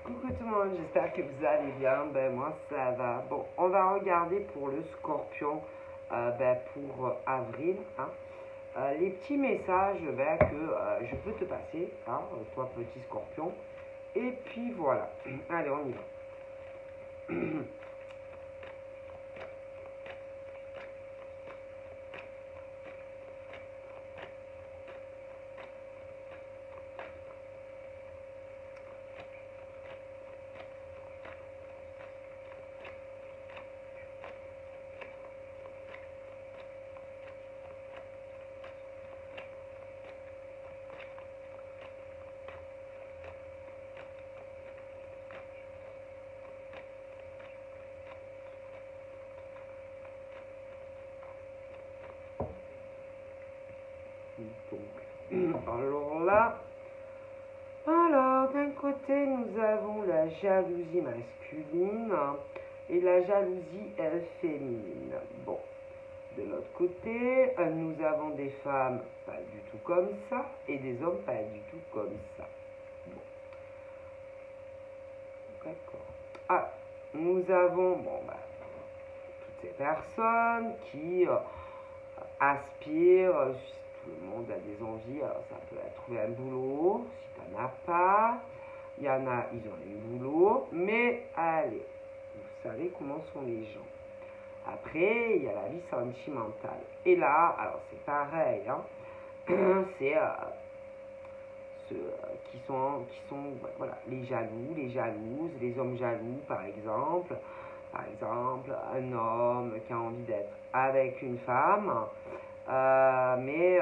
Coucou tout le monde, j'espère que vous allez bien. Ben moi ça va. Bon, on va regarder pour le scorpion pour avril. Hein. Les petits messages que je peux te passer, hein, toi petit scorpion. Et puis voilà. Allez, on y va. Donc, alors là, d'un côté, nous avons la jalousie masculine et la jalousie féminine. Bon, de l'autre côté, nous avons des femmes pas du tout comme ça et des hommes pas du tout comme ça. Bon, d'accord. Ah, nous avons, toutes ces personnes qui aspirent. Tout le monde a des envies, alors ça peut être trouver un boulot, si tu n'en as pas, il y en a, ils ont un boulot, mais allez, vous savez comment sont les gens. Après, il y a la vie sentimentale. Et là, alors c'est pareil, hein, c'est ceux qui sont voilà, les jaloux, les jalouses, les hommes jaloux par exemple. Par exemple, un homme qui a envie d'être avec une femme, mais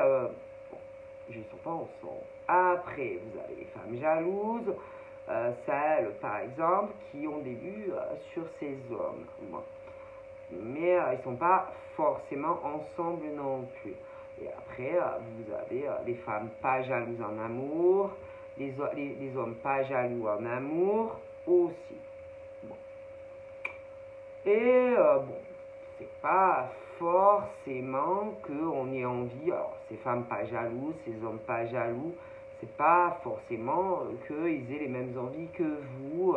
bon, ils ne sont pas ensemble. Après, vous avez les femmes jalouses, celles, par exemple, qui ont des vues sur ces hommes. Bon. Mais ils ne sont pas forcément ensemble non plus. Et après, vous avez les femmes pas jalouses en amour, les hommes pas jaloux en amour aussi. Bon. Et bon, c'est pas forcément qu'on ait envie, alors ces femmes pas jalouses, ces hommes pas jaloux, c'est pas forcément qu'ils aient les mêmes envies que vous,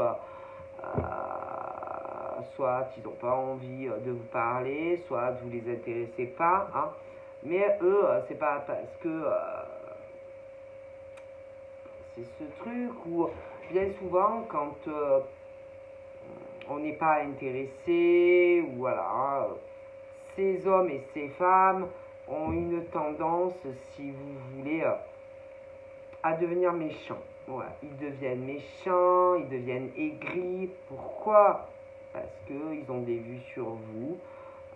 soit ils n'ont pas envie de vous parler, soit vous les intéressez pas, hein. Mais eux, c'est pas parce que c'est ce truc où bien souvent quand on n'est pas intéressé, ou voilà, ces hommes et ces femmes ont une tendance, si vous voulez, à devenir méchants. Voilà, ils deviennent méchants, ils deviennent aigris. Pourquoi? Parce qu'ils ont des vues sur vous.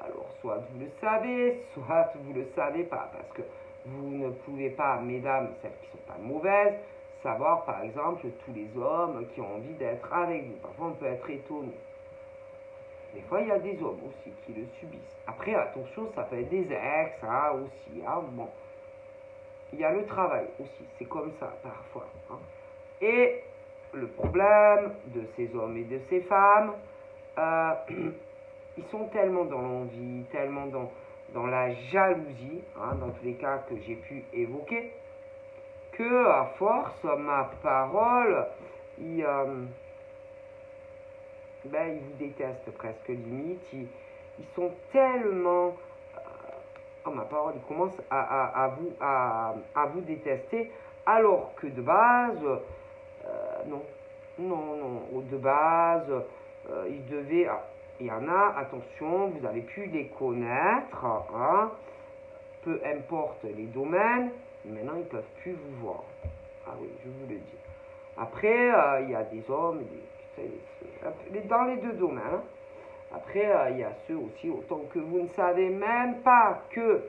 Alors, soit vous le savez, soit vous ne le savez pas. Parce que vous ne pouvez pas, mesdames, celles qui ne sont pas mauvaises, savoir, par exemple, tous les hommes qui ont envie d'être avec vous. Parfois, on peut être étonné. Des fois, il y a des hommes aussi qui le subissent. Après, attention, ça peut être des ex, hein, aussi. Hein, bon. Il y a le travail aussi, c'est comme ça, parfois. Hein. Et le problème de ces hommes et de ces femmes, ils sont tellement dans l'envie, tellement dans la jalousie, hein, dans tous les cas que j'ai pu évoquer, que à force, ma parole, ils vous détestent presque limite, ils sont tellement, ma parole, ils commencent à vous détester, alors que de base, non, de base, ils devaient, il y en a, attention, vous avez pu les connaître, hein, peu importe les domaines, mais maintenant ils ne peuvent plus vous voir. Ah oui, je vous le dis. Après, il y a des hommes, dans les deux domaines. Après, il y a ceux aussi, autant que vous ne savez même pas que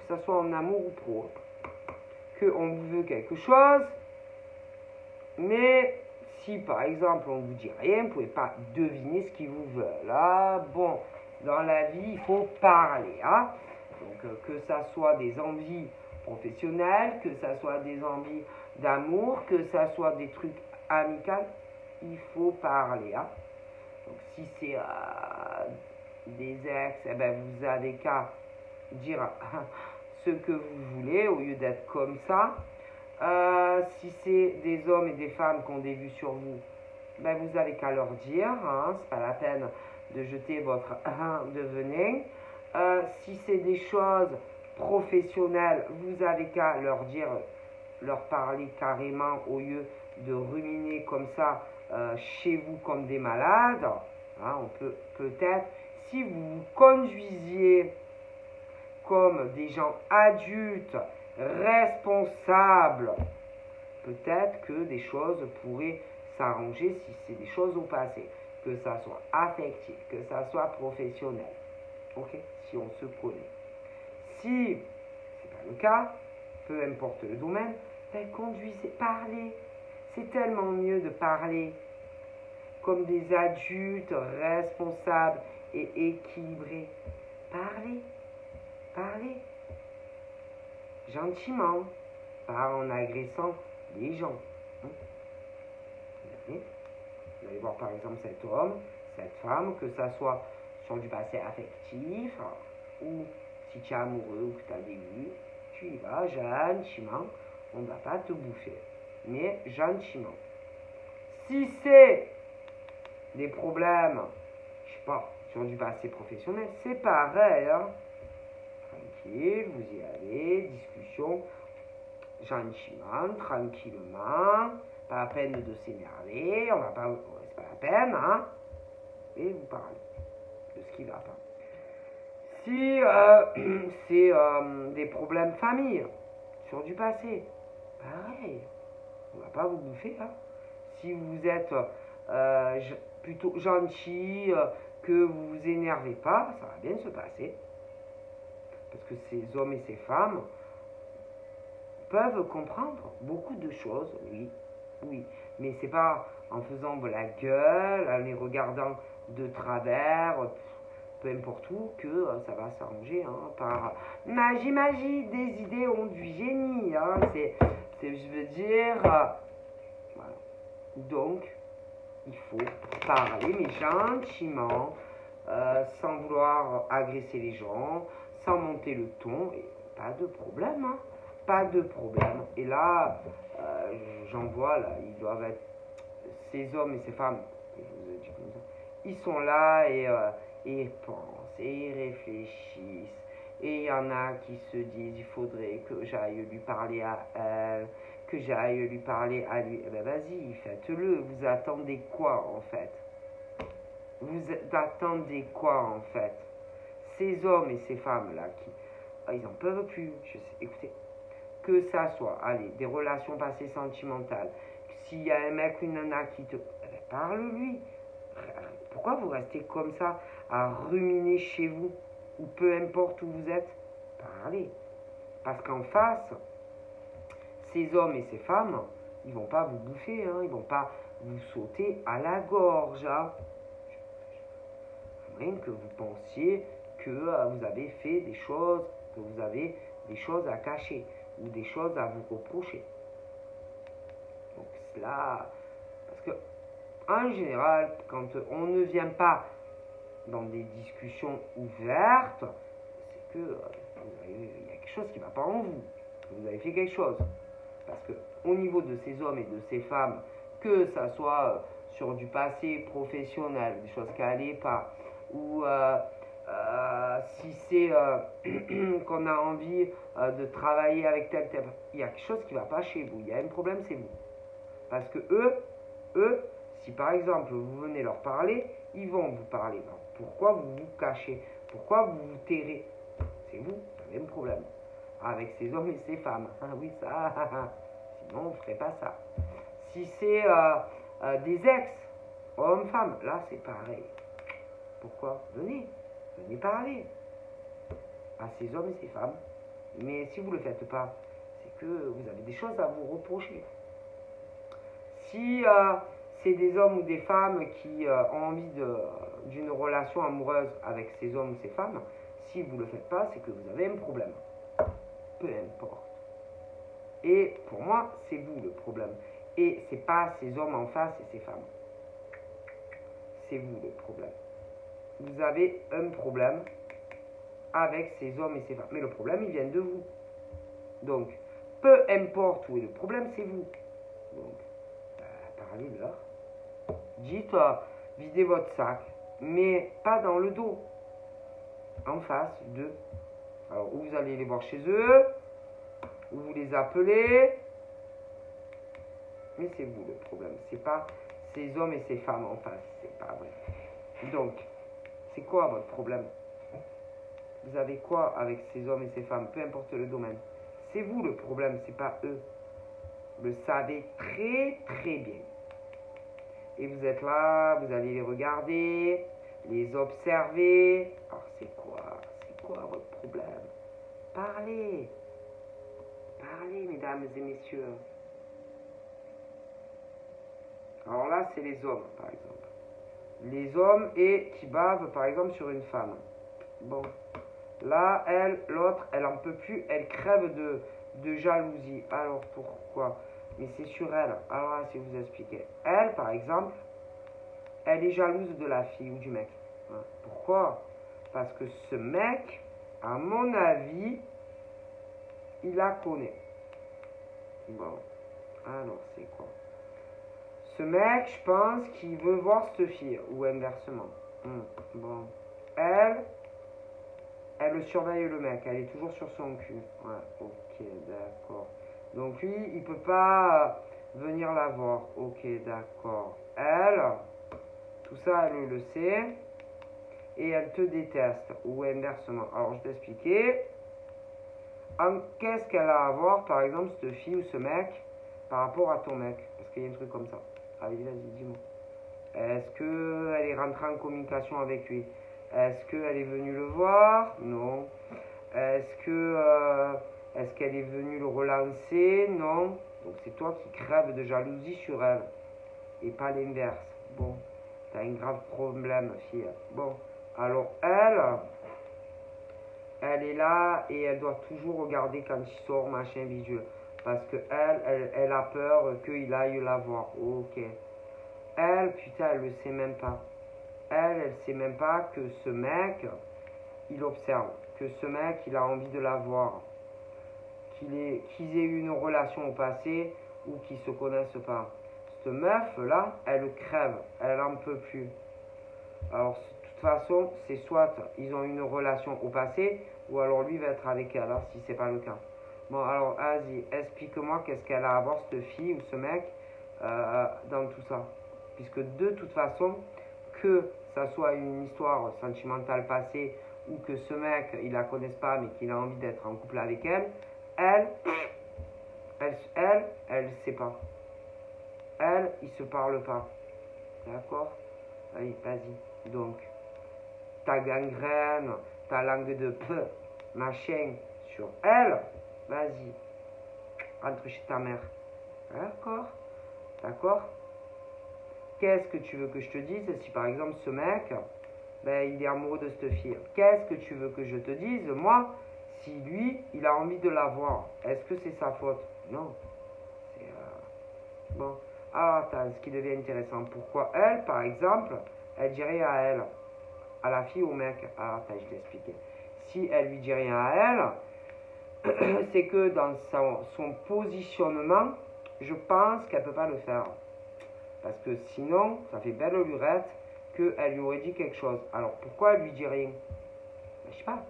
ce soit en amour ou pro, qu'on vous veut quelque chose, mais si par exemple on ne vous dit rien, vous ne pouvez pas deviner ce qu'ils vous veulent. Là, bon, dans la vie, il faut parler. Hein? Donc, que ça soit des envies professionnelles, que ça soit des envies d'amour, que ça soit des trucs amicaux, il faut parler. Hein? Donc, si c'est des ex, eh ben, vous avez qu'à dire ce que vous voulez au lieu d'être comme ça. Si c'est des hommes et des femmes qui ont des vues sur vous, ben vous avez qu'à leur dire, hein, c'est pas la peine de jeter votre de venin. Si c'est des choses professionnelles, vous avez qu'à leur dire, leur parler carrément au lieu de ruminer comme ça chez vous comme des malades. Hein, on peut peut-être, si vous vous conduisiez comme des gens adultes, responsables, peut-être que des choses pourraient s'arranger si c'est des choses au passé, que ça soit affectif, que ça soit professionnel. Ok? Si on se connaît. Si c'est pas le cas, peu importe le domaine, ben conduisez, parlez. C'est tellement mieux de parler comme des adultes responsables et équilibrés. Parlez, parlez. Gentiment, pas en agressant les gens. Vous allez voir par exemple cet homme, cette femme, que ça soit sur du passé affectif, ou si tu es amoureux ou que tu as des vues, tu y vas gentiment, on ne va pas te bouffer, mais gentiment. Si c'est des problèmes, je sais pas, sur du passé professionnel, c'est pareil, hein. Tranquille, vous y allez, discussion, gentiment, tranquillement, pas la peine de s'énerver, on va pas, c'est pas la peine, hein, et vous parlez de ce qui va pas. Si c'est des problèmes famille, sur du passé, pareil, on va pas vous bouffer, hein. Si vous êtes plutôt gentil, que vous vous énervez pas, ça va bien se passer. Parce que ces hommes et ces femmes peuvent comprendre beaucoup de choses, oui, oui. Mais c'est pas en faisant de la gueule, en les regardant de travers, peu importe où, que ça va s'arranger, hein, par magie, des idées ont du génie, hein, je veux dire, voilà. Donc, il faut parler, mais gentiment, sans vouloir agresser les gens, sans monter le ton, et pas de problème, hein, pas de problème. Et là, j'en vois, là, ils doivent être, ces hommes et ces femmes, je vous ai dit comme ça, ils sont là et ils pensent, et ils réfléchissent. Et il y en a qui se disent, il faudrait que j'aille lui parler à elle, que j'aille lui parler à lui. Eh ben vas-y, faites-le. Vous attendez quoi en fait? Vous attendez quoi en fait? Ces hommes et ces femmes-là, ils en peuvent plus. Je sais, écoutez, que ça soit, allez, des relations passées sentimentales, s'il y a un mec ou une nana qui te... Eh ben, parle-lui. Pourquoi vous restez comme ça à ruminer chez vous, ou peu importe où vous êtes? Parlez. Parce qu'en face, ces hommes et ces femmes, ils vont pas vous bouffer, hein, ils vont pas vous sauter à la gorge. Hein. Rien que vous pensiez que vous avez fait des choses, que vous avez des choses à cacher ou des choses à vous reprocher. Donc cela, parce que en général, quand on ne vient pas dans des discussions ouvertes, c'est que il y a quelque chose qui ne va pas en vous. Vous avez fait quelque chose. Parce que au niveau de ces hommes et de ces femmes, que ça soit sur du passé professionnel, des choses qui n'allaient pas, ou si c'est qu'on a envie de travailler avec tel, il y a quelque chose qui ne va pas chez vous. Il y a un problème, c'est vous. Parce que eux, si par exemple vous venez leur parler, ils vont vous parler. Alors, pourquoi vous vous cachez? Pourquoi vous vous tairez? C'est vous, vous avez un problème. Avec ces hommes et ces femmes. Ah oui, ça, sinon on ne ferait pas ça. Si c'est des ex, hommes-femmes, là c'est pareil. Pourquoi? Venez parler à ces hommes et ces femmes. Mais si vous ne le faites pas, c'est que vous avez des choses à vous reprocher. Si c'est des hommes ou des femmes qui ont envie d'une relation amoureuse avec ces hommes ou ces femmes, si vous ne le faites pas, c'est que vous avez un problème. Peu importe. Et pour moi, c'est vous le problème. Et c'est pas ces hommes en face et ces femmes. C'est vous le problème. Vous avez un problème avec ces hommes et ces femmes. Mais le problème, il vient de vous. Donc, peu importe où est le problème, c'est vous. Donc, parlez-leur. Dites, videz votre sac, mais pas dans le dos, en face d'eux. Alors, ou vous allez les voir chez eux, ou vous les appelez, mais c'est vous le problème, c'est pas ces hommes et ces femmes en face, c'est pas vrai. Donc, c'est quoi votre problème? Vous avez quoi avec ces hommes et ces femmes, peu importe le domaine? C'est vous le problème, c'est pas eux. Vous le savez très très bien. Et vous êtes là, vous allez les regarder, les observer. Alors c'est quoi votre problème? Parlez, parlez mesdames et messieurs. Alors là c'est les hommes par exemple. Les hommes et qui bavent par exemple sur une femme. Bon, là l'autre elle en peut plus, elle crève de jalousie. Alors pourquoi? Mais c'est sur elle. Alors là, si vous expliquez. Elle, par exemple, elle est jalouse de la fille ou du mec. Pourquoi? Parce que ce mec, à mon avis, il la connaît. Bon, alors c'est quoi? Ce mec, je pense qu'il veut voir cette fille, ou inversement. Bon, elle surveille le mec, elle est toujours sur son cul. Ouais, ok, d'accord. Donc lui, il peut pas venir la voir. Ok, d'accord. Elle, tout ça, elle le sait. Et elle te déteste. Ou inversement. Alors, je vais t'expliquer. Qu'est-ce qu'elle a à voir, par exemple, cette fille ou ce mec, par rapport à ton mec? Parce qu'il y a un truc comme ça. Allez, vas-y, dis-moi. Est-ce qu'elle est rentrée en communication avec lui? Est-ce qu'elle est venue le voir? Non. Est-ce qu'elle est venue le relancer? Non. Donc c'est toi qui crèves de jalousie sur elle. Et pas l'inverse. Bon, t'as un grave problème, fille. Bon, alors elle est là et elle doit toujours regarder quand il sort, machin, visuel. Parce que elle a peur qu'il aille la voir. Ok. Elle, putain, elle le sait même pas. Elle sait même pas que ce mec, il observe. Que ce mec, il a envie de la voir. Qu'ils aient eu une relation au passé ou qu'ils se connaissent pas. Cette meuf-là, elle crève. Elle n'en peut plus. Alors, de toute façon, c'est soit ils ont une relation au passé ou alors lui va être avec elle, hein, si c'est pas le cas. Bon, alors, vas-y, explique-moi qu'est-ce qu'elle a à voir, cette fille ou ce mec, dans tout ça. Puisque de toute façon, que ça soit une histoire sentimentale passée ou que ce mec, il la connaisse pas mais qu'il a envie d'être en couple avec elle, elle sait pas. Elle, il se parle pas. D'accord? Allez, vas-y. Donc, ta gangrène, ta langue de peu, machin, sur elle, vas-y. Rentre chez ta mère. D'accord? D'accord? Qu'est-ce que tu veux que je te dise si par exemple ce mec, ben, il est amoureux de cette fille? Qu'est-ce que tu veux que je te dise, moi, si lui, il a envie de la voir? Est-ce que c'est sa faute? Non. C'est bon. Alors, attends, ce qui devient intéressant. Pourquoi elle, par exemple, elle dirait à elle, à la fille ou au mec? Alors, attends, je t'explique. Si elle lui dit rien à elle, c'est que dans son positionnement, je pense qu'elle ne peut pas le faire. Parce que sinon, ça fait belle lurette qu'elle lui aurait dit quelque chose. Alors pourquoi elle lui dit rien? Ben, je sais pas.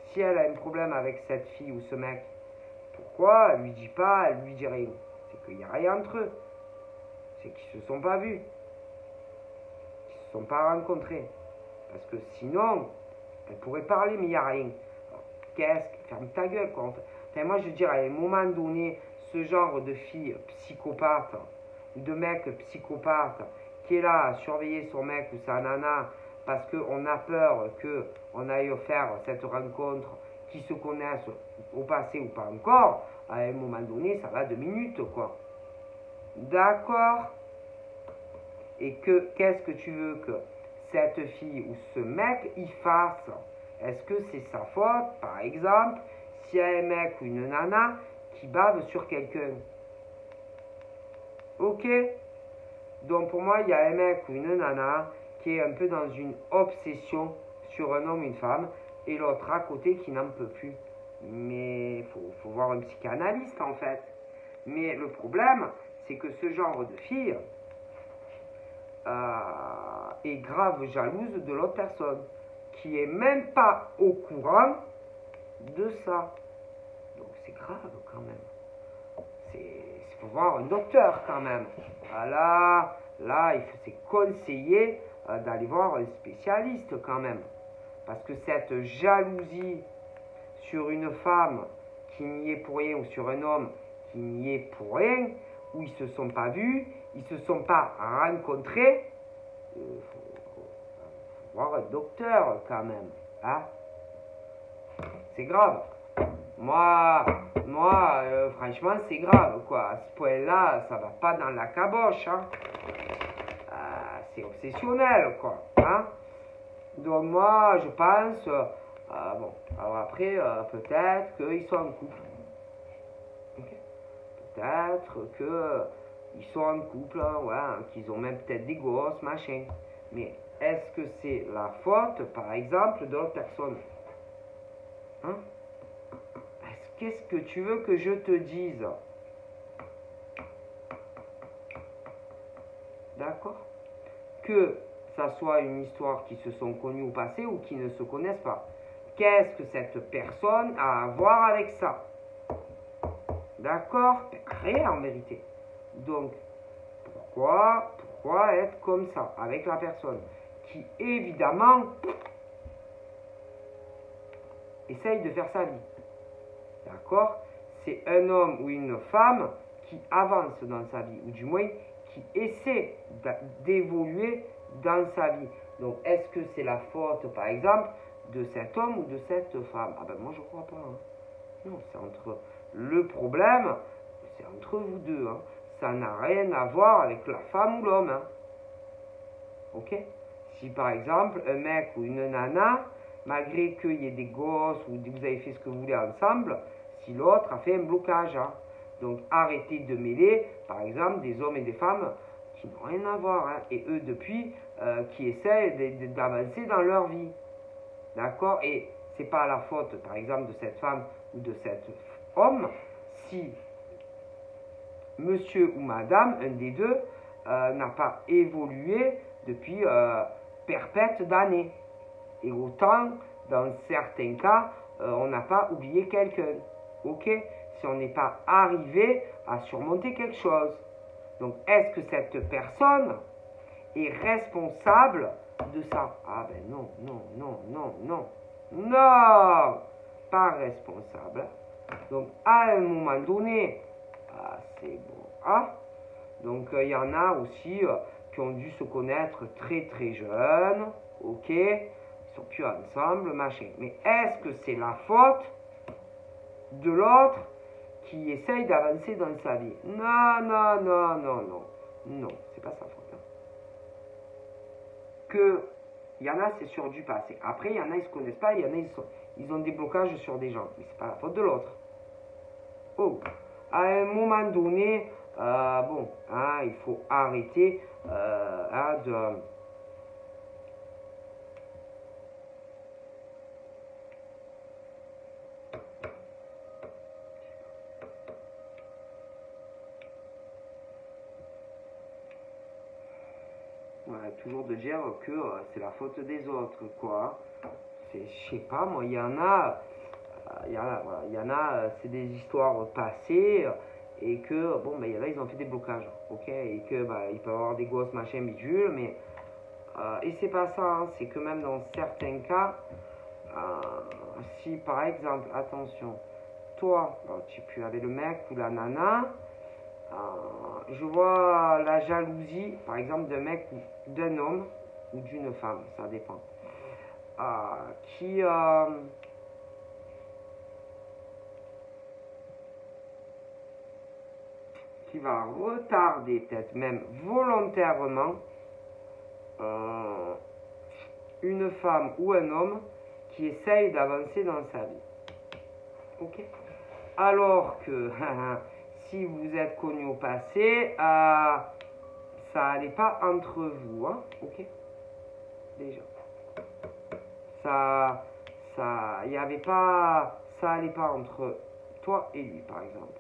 Si elle a un problème avec cette fille ou ce mec, pourquoi elle lui dit pas, elle lui dit rien? C'est qu'il n'y a rien entre eux. C'est qu'ils se sont pas vus. Qu'ils se sont pas rencontrés. Parce que sinon, elle pourrait parler, mais il n'y a rien. Ferme ta gueule, quoi. Enfin, moi, je veux dire, à un moment donné, ce genre de fille psychopathe, de mec psychopathe, qui est là à surveiller son mec ou sa nana, parce qu'on a peur qu'on aille faire cette rencontre, qui se connaissent au passé ou pas encore, à un moment donné, ça va 2 minutes, quoi. D'accord? Et qu'est-ce que tu veux que cette fille ou ce mec y fasse? Est-ce que c'est sa faute, par exemple, s'il y a un mec ou une nana qui bave sur quelqu'un? Ok? Donc pour moi, il y a un mec ou une nana qui est un peu dans une obsession sur un homme ou une femme, et l'autre à côté qui n'en peut plus. Mais il faut voir un psychanalyste en fait. Mais le problème, c'est que ce genre de fille est grave jalouse de l'autre personne, qui est même pas au courant de ça. Donc c'est grave quand même. Il faut voir un docteur quand même. Là, c'est conseillé d'aller voir un spécialiste quand même. Parce que cette jalousie sur une femme qui n'y est pour rien ou sur un homme qui n'y est pour rien, où ils ne se sont pas vus, ils ne se sont pas rencontrés, faut voir un docteur quand même. Hein? C'est grave. Moi, franchement, c'est grave, quoi. À ce point-là, ça va pas dans la caboche, hein. C'est obsessionnel, quoi. Hein? Donc, moi, je pense, bon, alors après, peut-être qu'ils sont en couple. Okay. Peut-être qu'ils sont en couple, ouais, hein, qu'ils ont même peut-être des gosses, machin. Mais est-ce que c'est la faute, par exemple, de l'autre personne? Hein? Qu'est-ce que tu veux que je te dise? D'accord? Que ça soit une histoire qui se sont connues au passé ou qui ne se connaissent pas. Qu'est-ce que cette personne a à voir avec ça? D'accord? Rien en vérité. Donc, pourquoi être comme ça avec la personne qui, évidemment, essaye de faire sa vie? D'accord? C'est un homme ou une femme qui avance dans sa vie, ou du moins qui essaie d'évoluer dans sa vie. Donc, est-ce que c'est la faute, par exemple, de cet homme ou de cette femme? Ah ben moi, je crois pas. Hein. Non, c'est entre... Le problème, c'est entre vous deux. Hein. Ça n'a rien à voir avec la femme ou l'homme. Hein. Ok? Si, par exemple, un mec ou une nana, malgré qu'il y ait des gosses ou vous avez fait ce que vous voulez ensemble, si l'autre a fait un blocage. Hein. Donc arrêtez de mêler, par exemple, des hommes et des femmes qui n'ont rien à voir. Hein, et eux, depuis, qui essaient d'avancer dans leur vie. D'accord? Et c'est pas la faute, par exemple, de cette femme ou de cet homme, si monsieur ou madame, un des deux, n'a pas évolué depuis perpète d'années. Et autant, dans certains cas, on n'a pas oublié quelqu'un. Ok? Si on n'est pas arrivé à surmonter quelque chose. Donc, est-ce que cette personne est responsable de ça? Ah ben non, non, non, non, non. Non! Pas responsable. Donc, à un moment donné, c'est bon. Ah? Donc, il y en a aussi qui ont dû se connaître très très jeunes. Ok? Ils sont plus ensemble, machin. Mais est-ce que c'est la faute de l'autre qui essaye d'avancer dans sa vie? Non, non, non, non, non. Non, c'est pas sa faute. Hein. Que il y en a, c'est sur du passé. Après, il y en a, ils se connaissent pas. Il y en a, ils ont des blocages sur des gens. Mais c'est pas la faute de l'autre. Oh, à un moment donné, bon, hein, il faut arrêter hein, de... Ouais, toujours de dire que c'est la faute des autres, quoi. Je sais pas, moi, il y en a, c'est des histoires passées, et que, bon, ben, il y en a, ils ont fait des blocages, ok, et que, bah, ils peuvent avoir des gosses, machin, bidule, mais, et c'est pas ça, hein, c'est que même dans certains cas, si, par exemple, attention, toi, tu peux avec le mec ou la nana, je vois la jalousie, par exemple, d'un mec ou d'un homme ou d'une femme, ça dépend, qui va retarder, peut-être même volontairement, une femme ou un homme qui essaye d'avancer dans sa vie. Ok? Alors que si vous êtes connu au passé, ça n'allait pas entre vous, hein? Ok? Déjà. Il n'y avait pas ça allait pas entre toi et lui, par exemple.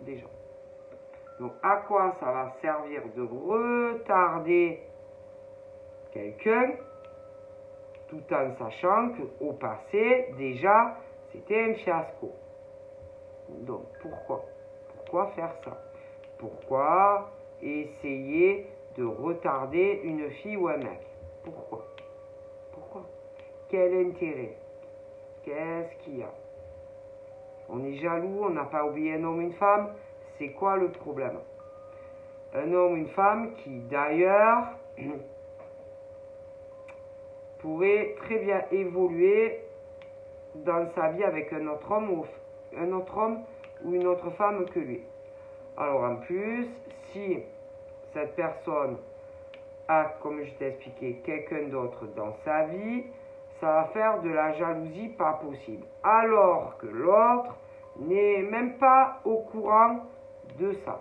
Déjà. Donc, à quoi ça va servir de retarder quelqu'un, tout en sachant qu'au passé, déjà, c'était un fiasco. Donc, pourquoi? Pourquoi faire ça? Pourquoi essayer de retarder une fille ou un mec? Pourquoi? Pourquoi? Quel intérêt? Qu'est-ce qu'il y a? On est jaloux, on n'a pas oublié un homme, une femme. C'est quoi le problème? Un homme, une femme qui d'ailleurs pourrait très bien évoluer dans sa vie avec un autre homme ou une autre femme que lui. Alors en plus, si cette personne a, comme je t'ai expliqué, quelqu'un d'autre dans sa vie, ça va faire de la jalousie pas possible. Alors que l'autre n'est même pas au courant de ça.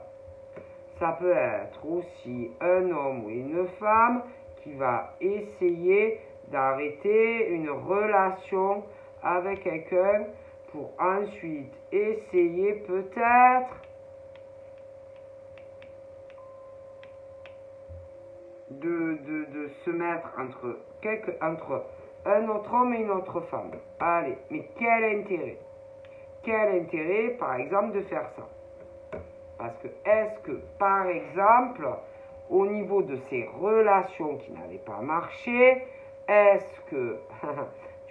Ça peut être aussi un homme ou une femme qui va essayer d'arrêter une relation avec quelqu'un pour ensuite essayer peut-être de se mettre entre un autre homme et une autre femme. Allez, mais quel intérêt? Quel intérêt, par exemple, de faire ça? Parce que, est-ce que, par exemple, au niveau de ces relations qui n'avaient pas marché, est-ce que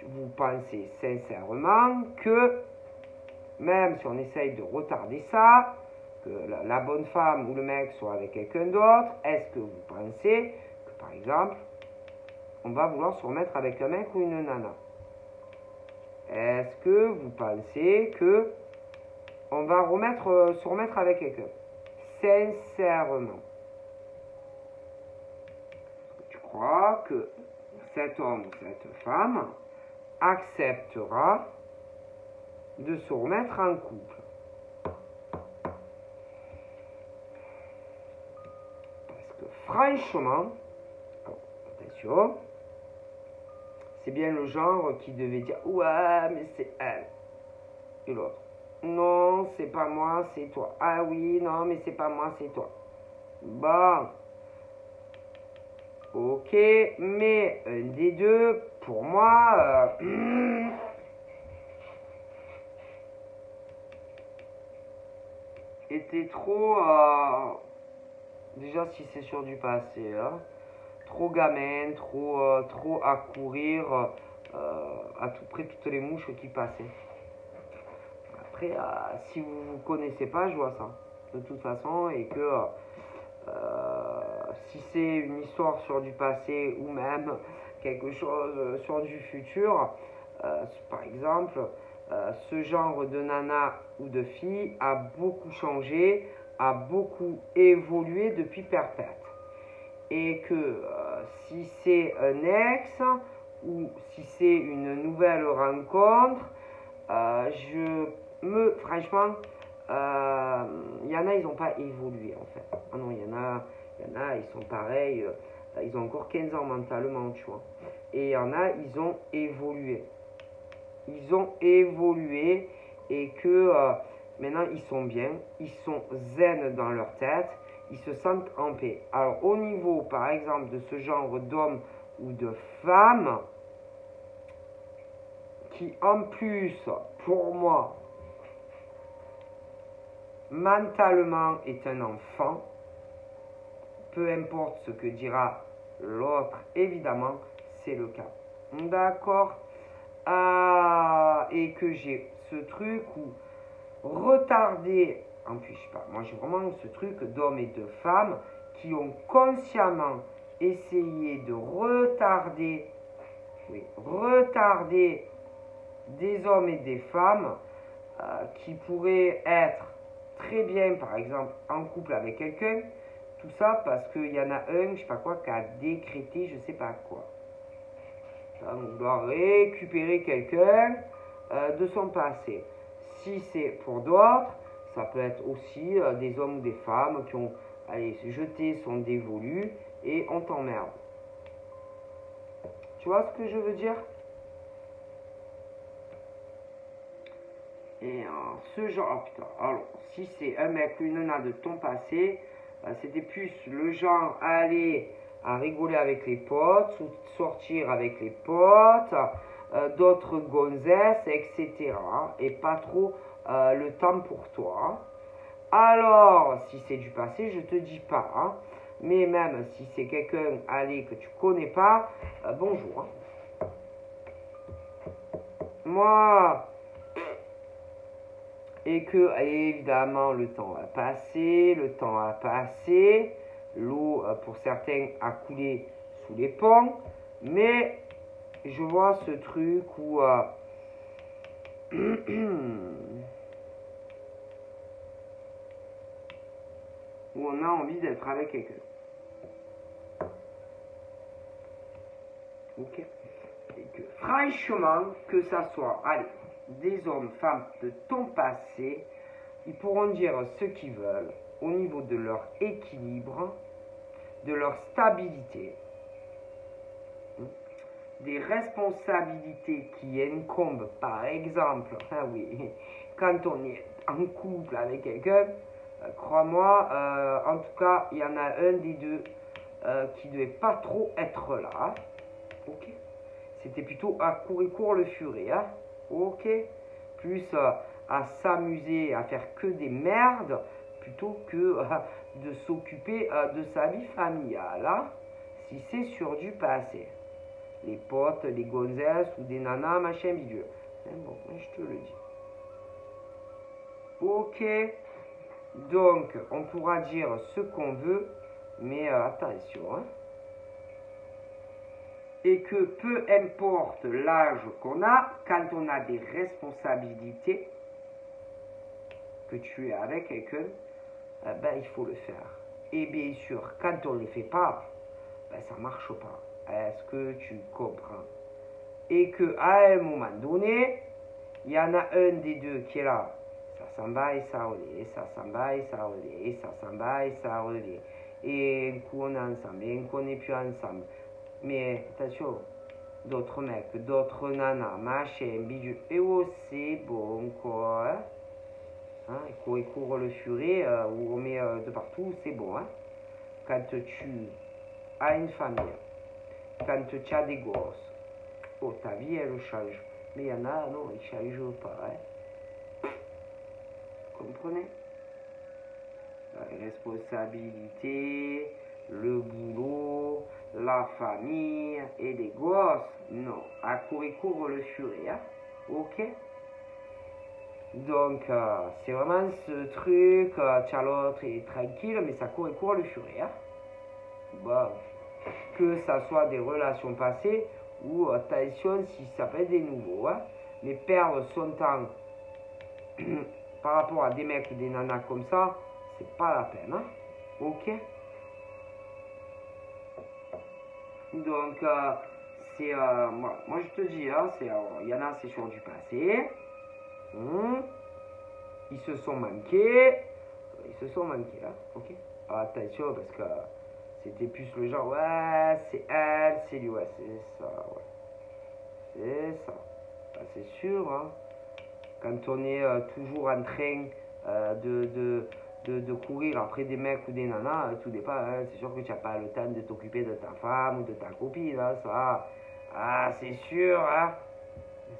vous pensez sincèrement que, même si on essaye de retarder ça, que la bonne femme ou le mec soit avec quelqu'un d'autre, est-ce que vous pensez que, par exemple, on va vouloir se remettre avec un mec ou une nana? Est-ce que vous pensez que on va se remettre avec quelqu'un? Sincèrement. Tu crois que cet homme ou cette femme acceptera de se remettre en couple? Parce que franchement, attention, c'est bien le genre qui devait dire ouais, mais c'est elle. Et l'autre, non, c'est pas moi, c'est toi. Ah oui, non, mais c'est pas moi, c'est toi. Bon. Ok, mais un des deux, pour moi, était trop... déjà, si c'est sur du passé, hein, trop gamin, trop à courir à tout près toutes les mouches qui passaient. Après, si vous ne connaissez pas, je vois ça, de toute façon, et que si c'est une histoire sur du passé ou même quelque chose sur du futur, par exemple, ce genre de nana ou de fille a beaucoup changé, a beaucoup évolué depuis perpète. Et que si c'est un ex ou si c'est une nouvelle rencontre, franchement, il y en a, ils n'ont pas évolué en fait. Ah non, il y en a, ils sont pareils, ils ont encore 15 ans mentalement, tu vois. Et il y en a, ils ont évolué. Ils ont évolué et que maintenant ils sont bien, ils sont zen dans leur tête, ils se sentent en paix. Alors au niveau par exemple de ce genre d'homme ou de femme, qui en plus pour moi mentalement est un enfant, peu importe ce que dira l'autre, évidemment c'est le cas. D'accord? Et que j'ai ce truc où retarder, en plus je sais pas, moi j'ai vraiment ce truc d'hommes et de femmes qui ont consciemment essayé de retarder des hommes et des femmes qui pourraient être très bien par exemple en couple avec quelqu'un, tout ça parce qu'il y en a un, je sais pas quoi, qui a décrété je sais pas quoi. On doit récupérer quelqu'un de son passé. Si c'est pour d'autres, ça peut être aussi des hommes ou des femmes qui ont jeté son dévolu et on t'emmerde. Tu vois ce que je veux dire? Et ce genre, oh putain, alors, si c'est un mec ou une nana de ton passé, c'était plus le genre à aller à rigoler avec les potes, sortir avec les potes, d'autres gonzesses, etc. Et pas trop le temps pour toi. Alors, si c'est du passé, je te dis pas. Hein. Mais même si c'est quelqu'un, allez, que tu connais pas, bonjour. Hein. Moi, et que, évidemment, le temps a passé, l'eau, pour certains, a coulé sous les ponts, mais je vois ce truc où... où on a envie d'être avec quelqu'un. Ok. Et que franchement, que ça soit, allez, des hommes, femmes de ton passé, ils pourront dire ce qu'ils veulent au niveau de leur équilibre, de leur stabilité, des responsabilités qui incombent, par exemple, ah oui, quand on est en couple avec quelqu'un, crois-moi, en tout cas, il y en a un des deux qui ne devait pas trop être là. Ok. C'était plutôt à court le furet. Hein. Ok. Plus à s'amuser, à faire que des merdes, plutôt que de s'occuper de sa vie familiale. Hein. Si c'est sur du passé. Les potes, les gonzesses ou des nanas, machin bidule. Bon, je te le dis. Ok. Donc, on pourra dire ce qu'on veut, mais attention. Hein. Et que peu importe l'âge qu'on a, quand on a des responsabilités, que tu es avec quelqu'un, ben, il faut le faire. Et bien sûr, quand on ne le fait pas, ben, ça ne marche pas. Est-ce que tu comprends? Et qu'à un moment donné, il y en a un des deux qui est là. Ça s'en va et ça revient, ça s'en va et ça revient, et ça s'en va et ça revient. Et un coup on est ensemble, et un coup on n'est plus ensemble. Mais attention, d'autres mecs, d'autres nanas, machin, bidule. Et oh, c'est bon quoi. Hein, il court le furet, où on met de partout, c'est bon. Hein. Quand tu as une famille, quand tu as des gosses, oh, ta vie elle change. Mais il y en a, non, ils ne changent pas. Hein. Vous comprenez? La responsabilité, le boulot, la famille et les gosses. Non, à court le furet. Hein. Ok? Donc, c'est vraiment ce truc, Charlotte est tranquille, mais ça court le furet. Hein. Bon, que ça soit des relations passées ou, attention, si ça peut être des nouveaux. Hein. Mais perdre son temps par rapport à des mecs ou des nanas comme ça, c'est pas la peine. Hein. Ok? Donc, c'est, moi je te dis, hein, il y en a, c'est sur du passé. Ils se sont manqués. Là. Ok? Attention, parce que c'était plus le genre, ouais, c'est elle, c'est lui, ouais, c'est ça, ouais. C'est ça. C'est sûr, hein. Quand on est toujours en train de courir après des mecs ou des nanas, tout dépend, hein. C'est sûr que tu n'as pas le temps de t'occuper de ta femme ou de ta copine, hein, ça. Ah, c'est sûr, hein.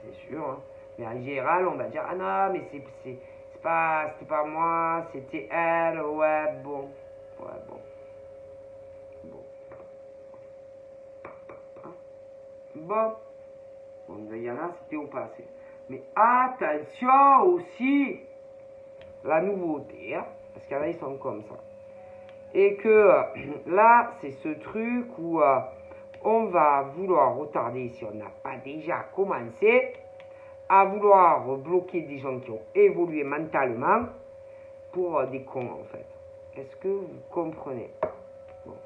C'est sûr, hein. Mais en général, on va dire, ah non, mais c'était pas moi, c'était elle, ouais, bon. Ouais, bon. Bon. Bon, il y en a, c'était au passé. Mais attention aussi, la nouveauté, hein, parce qu'il y en a, ils sont comme ça. Et que là, c'est ce truc où on va vouloir retarder, si on n'a pas déjà commencé, à vouloir bloquer des gens qui ont évolué mentalement pour des cons, en fait. Est-ce que vous comprenez? Bon.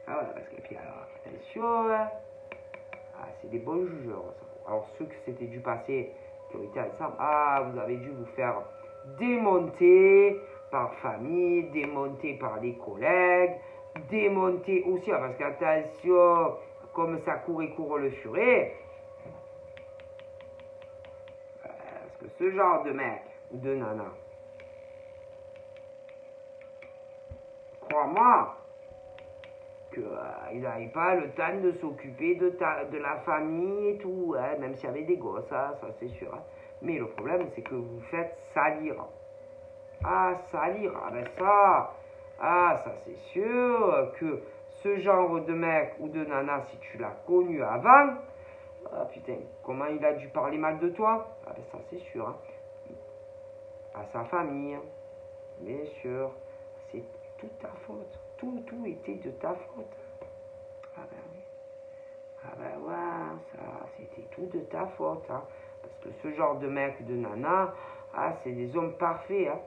Ah voilà, parce que puis alors, attention, hein. Ah, c'est des bons jugeurs, ça. Alors, ceux que c'était du passé, qui ont été ensemble, ah, vous avez dû vous faire démonter par famille, démonter par les collègues, démonter aussi, parce qu'attention, comme ça court le furet, parce que ce genre de mec ou de nana, crois-moi qu'ils n'avaient pas le temps de s'occuper de la famille et tout, hein, même s'il y avait des gosses, ça c'est sûr. Hein. Mais le problème, c'est que vous faites salir. Ah, salir, ça c'est sûr que ce genre de mec ou de nana, si tu l'as connu avant, ah putain, comment il a dû parler mal de toi? Ah ben ça c'est sûr. Hein. À sa famille, bien sûr, c'est toute ta faute. Tout était de ta faute. Ah ben oui. Ah ben ouais, ça, c'était tout de ta faute. Hein. Parce que ce genre de mec ou de nana, ah, c'est des hommes parfaits. Hein.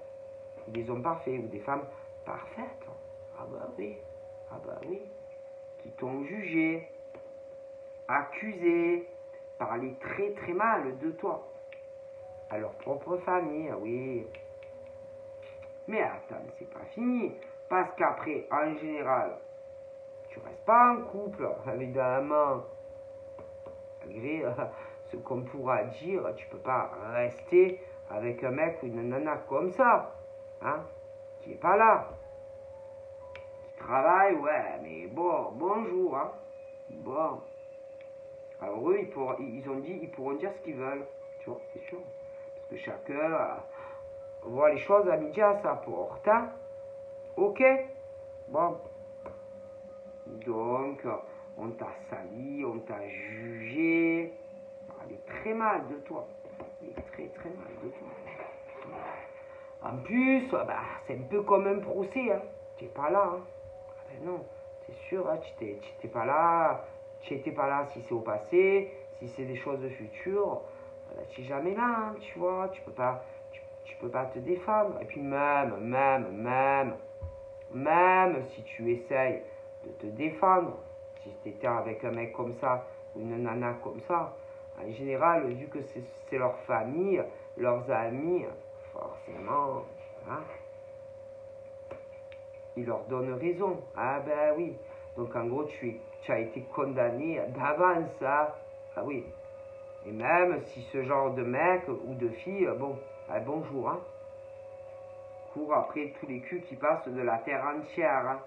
Des hommes parfaits ou des femmes parfaites. Ah ben oui. Ah ben oui. Qui t'ont jugé, accusé, parlé très très mal de toi. À leur propre famille, oui. Mais attends, c'est pas fini. Parce qu'après, en général, tu restes pas en couple, évidemment. Malgré ce qu'on pourra dire, tu peux pas rester avec un mec ou une nana comme ça. Hein, qui est pas là. Qui travaille, ouais, mais bon, bonjour. Hein. Bon. Alors eux, ils ont dit, ils pourront dire ce qu'ils veulent. Tu vois, c'est sûr. Parce que chacun voit les choses à midi à sa porte. Hein. Ok. Bon. Donc, on t'a sali, on t'a jugé. Parlé très mal de toi. Très très mal de toi. En plus, c'est un peu comme un procès. Hein. Tu n'es pas là. Hein. Ah ben non, c'est sûr, hein, tu n'étais pas là. Tu n'étais pas là si c'est au passé, si c'est des choses futures. Tu n'es jamais là, hein, tu vois. Tu peux pas te défendre. Et puis même si tu essayes de te défendre, si tu étais avec un mec comme ça ou une nana comme ça, en général, vu que c'est leur famille, leurs amis, forcément, hein, ils leur donnent raison. Ah ben oui. Donc en gros, tu as été condamné d'avance, hein. Ah oui. Et même si ce genre de mec ou de fille, bon, bonjour, hein. Cours après tous les culs qui passent de la terre entière, hein.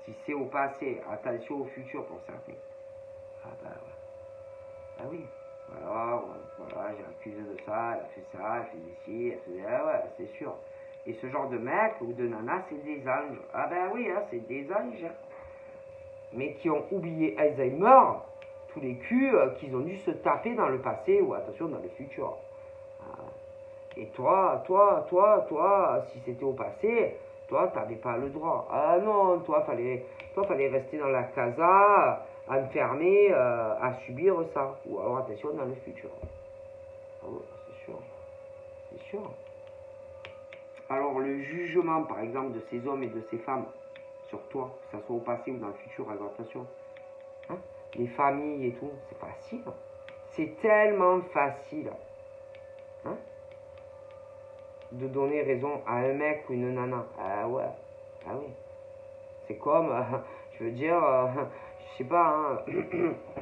Si c'est au passé, attention au futur pour certains. Ah bah ouais. Ah oui. Voilà, j'ai accusé de ça, elle a fait ça, elle fait ci, elle fait... Ah ouais, c'est sûr. Et ce genre de mec ou de nana, c'est des anges. Ah ben oui, hein, c'est des anges. Hein. Mais qui ont oublié Alzheimer, tous les culs qu'ils ont dû se taper dans le passé ou attention dans le futur. Ah. Et toi, si c'était au passé, toi, t'avais pas le droit. Ah non, toi, fallait rester dans la casa, enfermé, à subir ça. Ou alors, attention, dans le futur. Ah ouais, c'est sûr. C'est sûr. Alors, le jugement, par exemple, de ces hommes et de ces femmes sur toi, que ce soit au passé ou dans le futur, alors attention. Hein, les familles et tout, c'est facile. C'est tellement facile. Hein, de donner raison à un mec ou une nana. Ah ouais, ah oui. C'est comme, je veux dire, je sais pas, hein,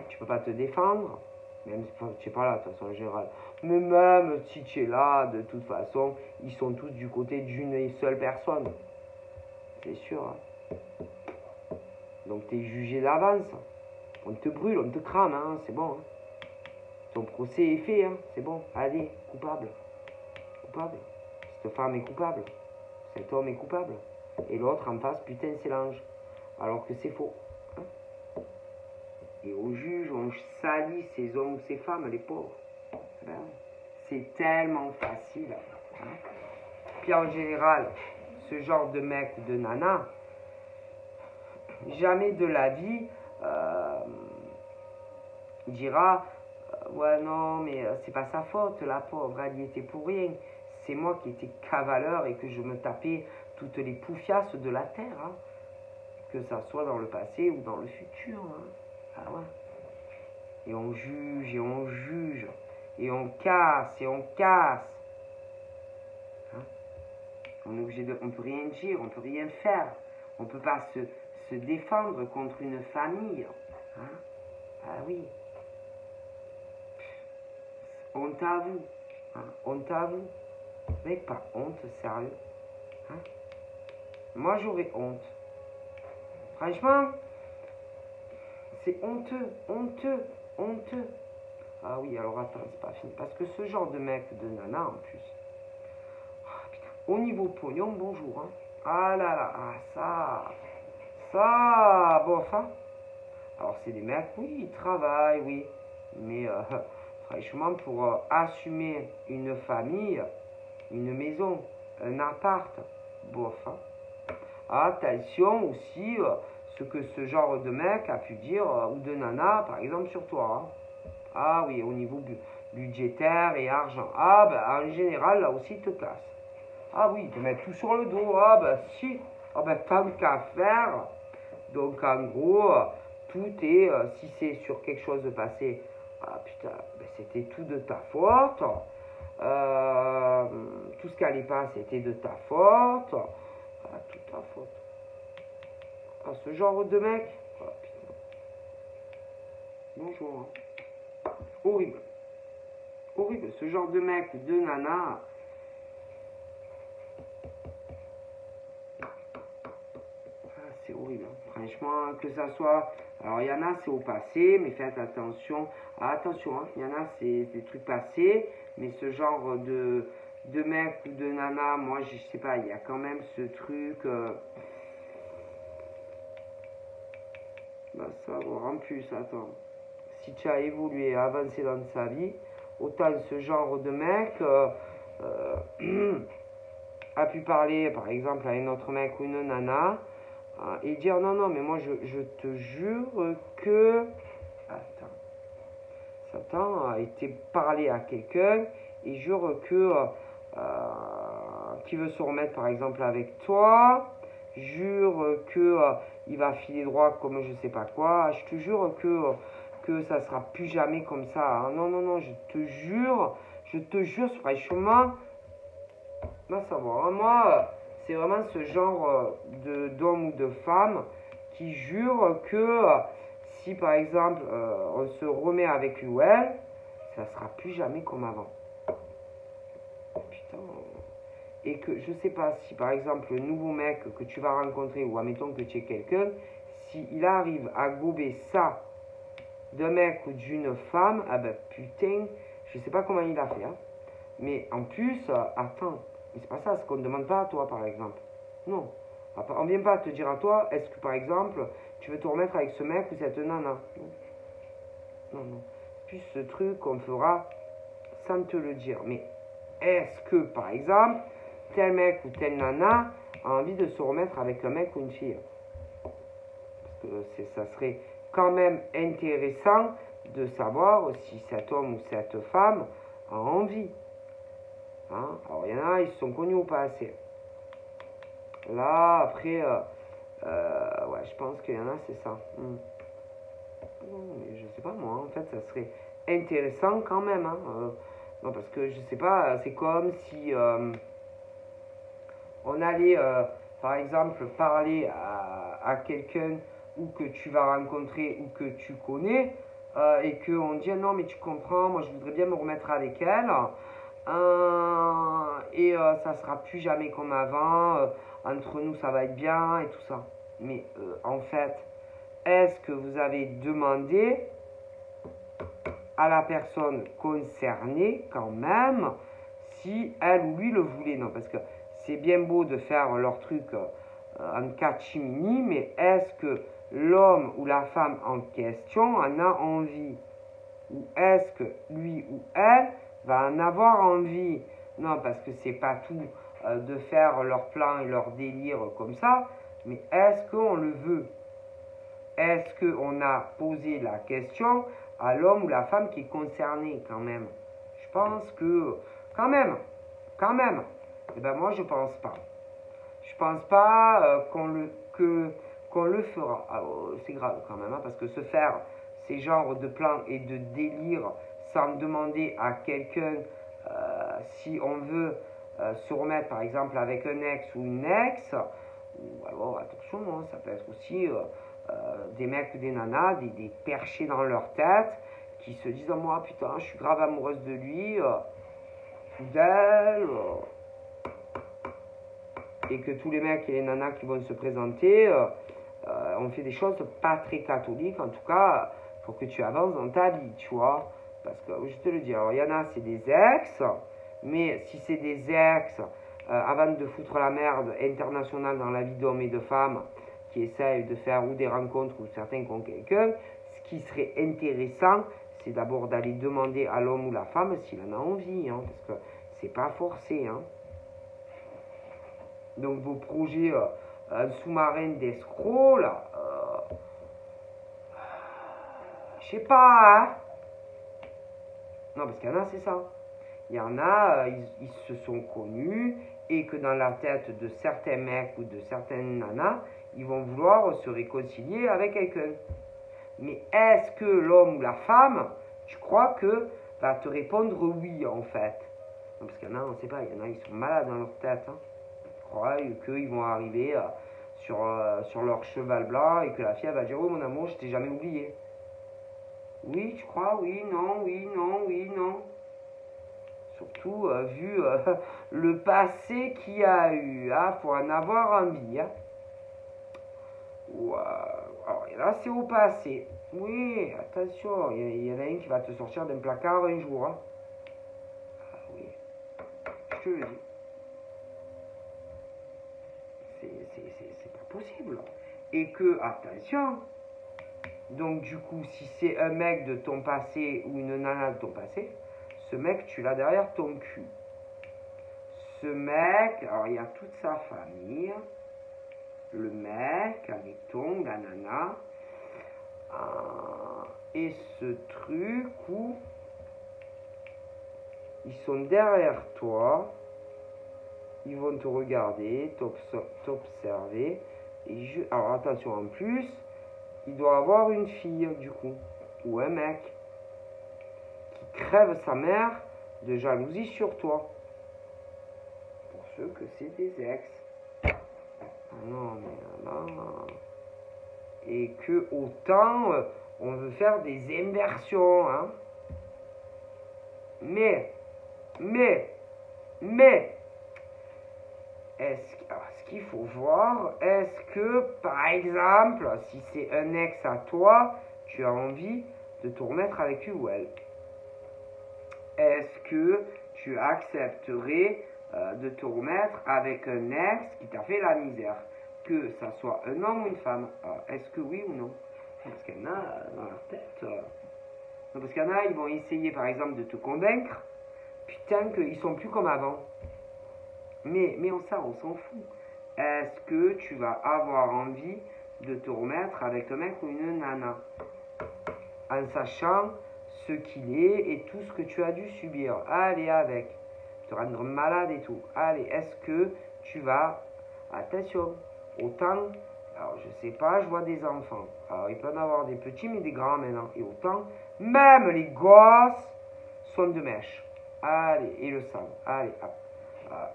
tu peux pas te défendre, même si tu n'es pas là de toute façon en général. Mais même si tu es là, de toute façon, ils sont tous du côté d'une seule personne. C'est sûr. Hein. Donc tu es jugé d'avance. On te brûle, on te crame, hein, c'est bon. Hein. Ton procès est fait, hein, c'est bon. Allez, coupable. Coupable. Cette femme est coupable. Cet homme est coupable. Et l'autre en face, putain, c'est l'ange. Alors que c'est faux. Hein. Et au juge, on salit ces hommes ou ces femmes, les pauvres. Ben, c'est tellement facile. Hein. Puis en général, ce genre de mec ou de nana, jamais de la vie dira ouais non mais c'est pas sa faute, la pauvre, elle y était pour rien. C'est moi qui étais cavaleur et que je me tapais toutes les poufiasses de la terre. Hein. Que ça soit dans le passé ou dans le futur. Hein. Ah ouais. Et on juge, et on juge, et on casse, et on casse. Hein. On est obligé de, on peut rien dire, on peut rien faire. On peut pas se défendre contre une famille. Hein. Ah oui. Honte à vous. Hein, honte à vous. Mec, pas honte, sérieux. Hein? Moi, j'aurais honte. Franchement, c'est honteux, honteux, honteux. Ah oui, alors attends, c'est pas fini. Parce que ce genre de mec, de nana en plus. Ah, putain. Au niveau pognon, bonjour. Hein. Ah là là, ah ça, bon, ça. Alors c'est des mecs, oui, ils travaillent, oui. Mais franchement, pour assumer une famille, une maison, un appart, bof. Hein. Attention aussi ce que ce genre de mec a pu dire, ou de nana, par exemple, sur toi. Hein. Ah oui, au niveau budgétaire et argent. Ah ben, en général, là aussi, ils te cassent. Ah oui, ils te mettent tout sur le dos. Ah ben, si. Ah ben, tant qu'à faire. Donc, en gros, tout est, si c'est sur quelque chose de passé, ah putain, ben, c'était tout de ta faute. Tout ce qui allait pas, c'était de ta faute. Ah, toute ta faute. Ah, ce genre de mec. Ah, putain. Bonjour. Hein. Horrible. Horrible. Ce genre de mec, de nana. Ah, c'est horrible. Hein. Franchement, que ça soit. Alors, il y en a, c'est au passé, mais faites attention. Ah, attention, hein. Il y en a, c'est des trucs passés. Mais ce genre de mec ou de nana, moi, je sais pas, il y a quand même ce truc. Bah, savoir en plus, attends. Si tu as évolué, avancé dans sa vie, autant ce genre de mec a pu parler, par exemple, à un autre mec ou une nana et dire non, non, mais moi, je te jure que. Attends. Satan a été parlé à quelqu'un et jure que qui veut se remettre par exemple avec toi, jure que il va filer droit comme je sais pas quoi, je te jure que ça sera plus jamais comme ça. Hein. Non, non, non, je te jure, franchement, non, ça va. Hein. Moi, c'est vraiment ce genre d'homme ou de femme qui jure que si par exemple on se remet avec lui ou elle, ça sera plus jamais comme avant. Putain. Et que je sais pas si par exemple le nouveau mec que tu vas rencontrer ou admettons que tu es quelqu'un, s'il arrive à gober ça d'un mec ou d'une femme, ah ben putain, je sais pas comment il a fait. Hein. Mais en plus, attends, mais c'est pas ça ce qu'on ne demande pas à toi par exemple. Non. On vient pas te dire à toi, est-ce que par exemple, tu veux te remettre avec ce mec ou cette nana. Non, non, non. Puis ce truc qu'on fera sans te le dire. Mais est-ce que par exemple, tel mec ou telle nana a envie de se remettre avec un mec ou une fille? Parce que ça serait quand même intéressant de savoir si cet homme ou cette femme a envie. Hein? Alors il y en a, ils se sont connus ou pas assez. Là, après, ouais, je pense qu'il y en a, c'est ça. Non, mais je sais pas, moi, en fait, ça serait intéressant quand même. Hein. Non, parce que je sais pas, c'est comme si on allait, par exemple, parler à quelqu'un ou que tu vas rencontrer ou que tu connais et qu'on dit non, mais tu comprends, moi je voudrais bien me remettre avec elle. Et ça sera plus jamais comme avant, entre nous ça va être bien et tout ça. Mais en fait, est-ce que vous avez demandé à la personne concernée quand même si elle ou lui le voulait? Non, parce que c'est bien beau de faire leur truc en catimini, mais est-ce que l'homme ou la femme en question en a envie? Ou est-ce que lui ou elle va en avoir envie? Non, parce que c'est pas tout de faire leur plan et leur délire comme ça, mais est-ce qu'on le veut? Est-ce qu'on a posé la question à l'homme ou la femme qui est concerné quand même? Je pense que, quand même, eh ben moi je pense pas. Je pense pas qu'on le fera. C'est grave quand même, hein, parce que se faire ces genres de plans et de délires sans demander à quelqu'un si on veut se remettre par exemple avec un ex ou une ex, ou alors attention, hein, ça peut être aussi des mecs ou des nanas, des perchés dans leur tête qui se disent oh, moi putain je suis grave amoureuse de lui. fous d'elle. Et que tous les mecs et les nanas qui vont se présenter ont fait des choses pas très catholiques. En tout cas, il faut que tu avances dans ta vie, tu vois. Parce que, je te le dis, alors il y en a, c'est des ex. Mais si c'est des ex, avant de foutre la merde internationale dans la vie d'hommes et de femmes, qui essayent de faire ou des rencontres ou certains qui ont quelqu'un, ce qui serait intéressant, c'est d'abord d'aller demander à l'homme ou la femme s'il en a envie, hein, parce que c'est pas forcé. Hein. Donc vos projets sous-marins d'escrocs, là, je sais pas, hein. Non, parce qu'il y en a, c'est ça. Il y en a, ils se sont connus et que dans la tête de certains mecs ou de certaines nanas, ils vont vouloir se réconcilier avec quelqu'un. Mais est-ce que l'homme ou la femme, tu crois que va te répondre oui, en fait? Non, parce qu'il y en a, on ne sait pas, il y en a, ils sont malades dans leur tête. Hein. Ils croient qu'ils vont arriver sur leur cheval blanc et que la fille elle va dire oh mon amour, je t'ai jamais oublié. Oui, tu crois? Oui, non, oui, non, oui, non. Surtout vu le passé qu'il y a eu. Hein, faut en avoir envie. Hein. Wow. Alors, là, c'est au passé. Oui, attention, il y en a un qui va te sortir d'un placard un jour. Hein. Ah oui, je te le dis. C'est pas possible. Et que, attention, donc du coup, si c'est un mec de ton passé ou une nana de ton passé, ce mec, tu l'as derrière ton cul. Ce mec, alors il y a toute sa famille, le mec, admettons, la nana, et ce truc où ils sont derrière toi, ils vont te regarder, t'observer, et alors attention, en plus, il doit avoir une fille, du coup, ou un mec, qui crève sa mère de jalousie sur toi. Pour ceux que c'est des ex. Non, mais là... Et que autant, on veut faire des inversions, hein. Mais, ce qu'il faut voir, est-ce que, par exemple, si c'est un ex à toi, tu as envie de te remettre avec lui ou elle? Est-ce que tu accepterais de te remettre avec un ex qui t'a fait la misère? Que ça soit un homme ou une femme? Est-ce que oui ou non? Parce qu'il y en a dans leur tête... Non, parce qu'il y en a, ils vont essayer par exemple de te convaincre, putain, qu'ils sont plus comme avant. Mais on s'en fout. Est-ce que tu vas avoir envie de te remettre avec un mec ou une nana? En sachant ce qu'il est et tout ce que tu as dû subir. Allez, avec. Te rendre malade et tout. Allez, est-ce que tu vas... Attention, autant... Alors, je sais pas, je vois des enfants. Alors, ils peuvent avoir des petits, mais des grands maintenant. Et autant, même les gosses sont de mèche. Allez, et le savent. Allez, hop.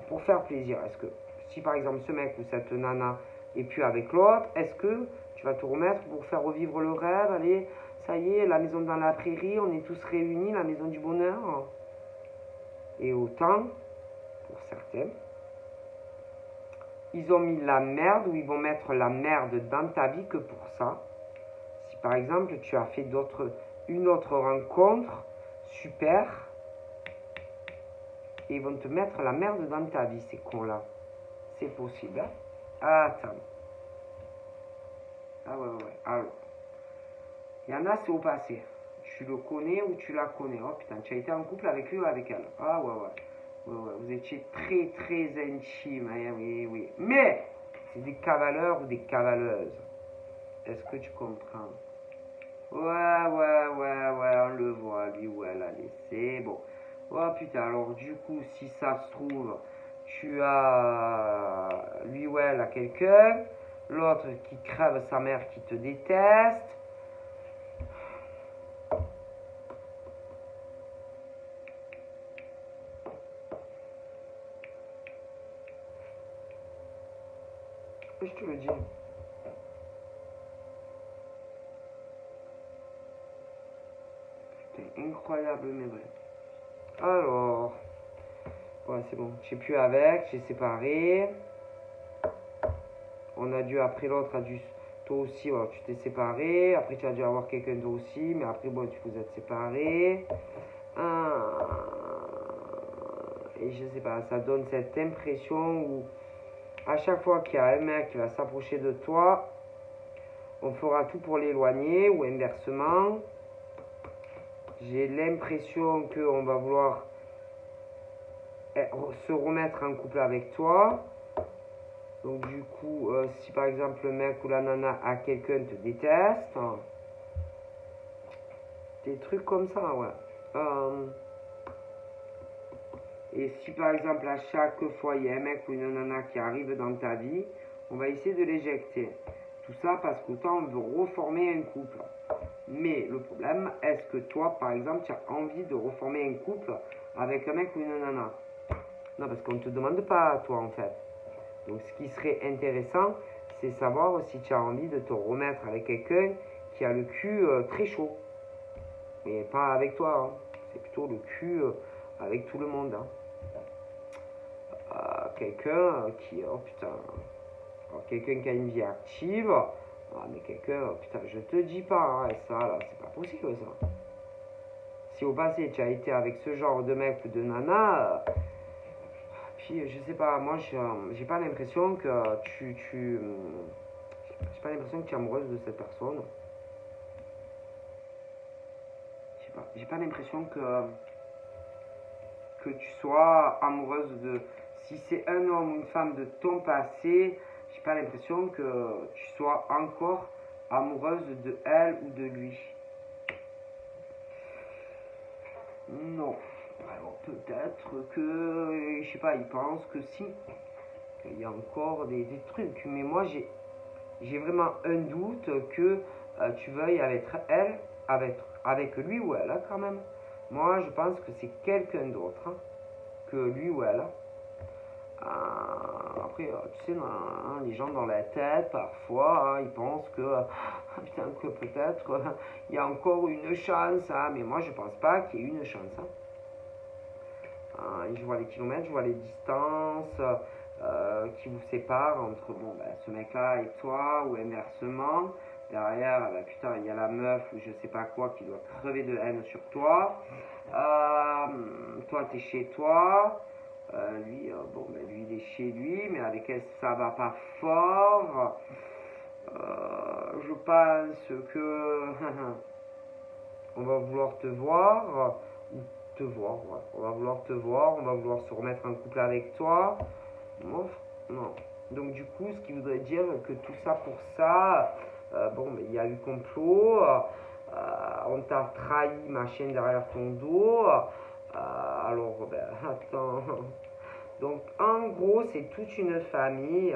Pour faire plaisir, est-ce que, si par exemple ce mec ou cette nana est plus avec l'autre, est-ce que tu vas te remettre pour faire revivre le rêve? Allez, ça y est, la maison dans la prairie, on est tous réunis, la maison du bonheur. Et autant, pour certains, ils ont mis la merde ou ils vont mettre la merde dans ta vie que pour ça. Si par exemple tu as fait une autre rencontre, super, et ils vont te mettre la merde dans ta vie, ces cons-là. C'est possible, hein? Attends. Ah ouais. Alors, il y en a, c'est au passé. Tu le connais ou tu la connais. Oh putain, tu as été en couple avec lui ou avec elle. Ah ouais. Vous étiez très très intime. Hein, oui. Mais, c'est des cavaleurs ou des cavaleuses. Est-ce que tu comprends? Ouais, on le voit, lui ou elle, allez, c'est bon. Oh putain, alors du coup, si ça se trouve, tu as lui ou elle à quelqu'un, l'autre qui crève sa mère qui te déteste. Je te le dis. C'est incroyable, mais vrai. Alors, Ouais, c'est bon. J'ai plus avec, j'ai séparé. On a dû, après l'autre a dû, toi aussi, voilà, tu t'es séparé. Après, tu as dû avoir quelqu'un d'autre aussi, mais après, bon, tu vous êtes séparés. Et je sais pas, ça donne cette impression où à chaque fois qu'il y a un mec qui va s'approcher de toi, on fera tout pour l'éloigner ou inversement. J'ai l'impression qu'on va vouloir se remettre en couple avec toi. Donc du coup, si par exemple le mec ou la nana à quelqu'un te déteste, des trucs comme ça, ouais. Et si par exemple à chaque fois il y a un mec ou une nana qui arrive dans ta vie, on va essayer de l'éjecter. Tout ça parce qu'autant on veut reformer un couple. Mais le problème, est-ce que toi, par exemple, tu as envie de reformer un couple avec un mec ou une nana? Non, parce qu'on ne te demande pas, toi, en fait. Donc, ce qui serait intéressant, c'est savoir si tu as envie de te remettre avec quelqu'un qui a le cul très chaud. Mais pas avec toi, hein. C'est plutôt le cul avec tout le monde. Hein. Quelqu'un qui... Oh putain... quelqu'un qui a une vie active... Ah, mais quelqu'un, putain, je te dis pas, hein, ça, là, c'est pas possible, ça. Si au passé, tu as été avec ce genre de mec ou de nana, puis, je sais pas, moi, j'ai pas l'impression que j'ai pas l'impression que tu es amoureuse de cette personne. Je sais pas, j'ai pas l'impression que tu sois amoureuse de... Si c'est un homme ou une femme de ton passé, j'ai pas l'impression que tu sois encore amoureuse de elle ou de lui. Non. Alors peut-être que, je sais pas, il pense que si. Il y a encore des trucs. Mais moi, j'ai vraiment un doute que tu veuilles avec elle, avec lui ou elle, hein, quand même. Moi, je pense que c'est quelqu'un d'autre hein, que lui ou elle. Après, tu sais, hein, les gens dans la tête, parfois, hein, ils pensent que, putain, que peut-être il y a encore une chance, hein, mais moi je pense pas qu'il y ait une chance. Hein. Je vois les kilomètres, je vois les distances qui vous séparent entre bon, ben, ce mec-là et toi, ou inversement. Derrière, ben, putain, il y a la meuf ou je sais pas quoi qui doit crever de haine sur toi. Toi, t'es chez toi. Lui, bon, ben, lui, il est chez lui, mais avec elle, ça va pas fort. Je pense que on va vouloir te voir, ou te voir, ouais. On va vouloir te voir, on va vouloir se remettre en couple avec toi. Non, non. Donc du coup, ce qui voudrait dire que tout ça pour ça, bon, mais il y a eu complot, on t'a trahi, machin, derrière ton dos. Alors, ben, attends. Donc, en gros, c'est toute une famille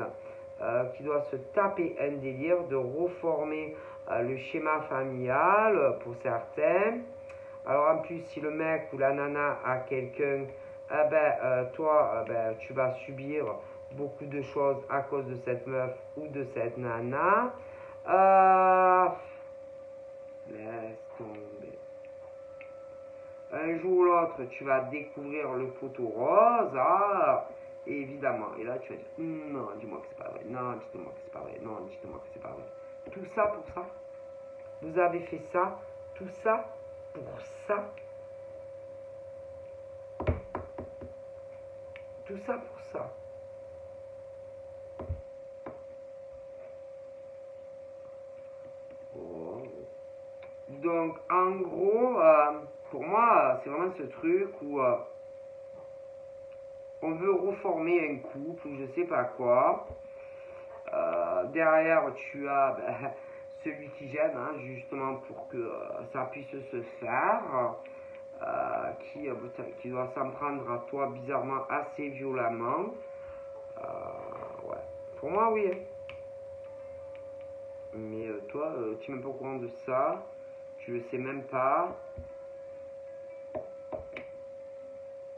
qui doit se taper un délire de reformer le schéma familial pour certains. Alors, en plus, si le mec ou la nana a quelqu'un, toi, tu vas subir beaucoup de choses à cause de cette meuf ou de cette nana. Laisse tomber. Un jour ou l'autre, tu vas découvrir le poteau rose, évidemment. Et là, tu vas dire, non, dis-moi que c'est pas vrai, non, dis-moi que c'est pas vrai, non, dis-moi que c'est pas vrai. Tout ça pour ça. Vous avez fait ça, tout ça pour ça. Tout ça pour ça. Oh. Donc, en gros, pour moi, c'est vraiment ce truc où on veut reformer un couple ou je sais pas quoi. Derrière, tu as celui qui gêne, hein, justement pour que ça puisse se faire, qui doit s'en prendre à toi bizarrement assez violemment. Ouais. Pour moi, oui. Hein. Mais toi, tu n'es même pas au courant de ça. Tu le sais même pas.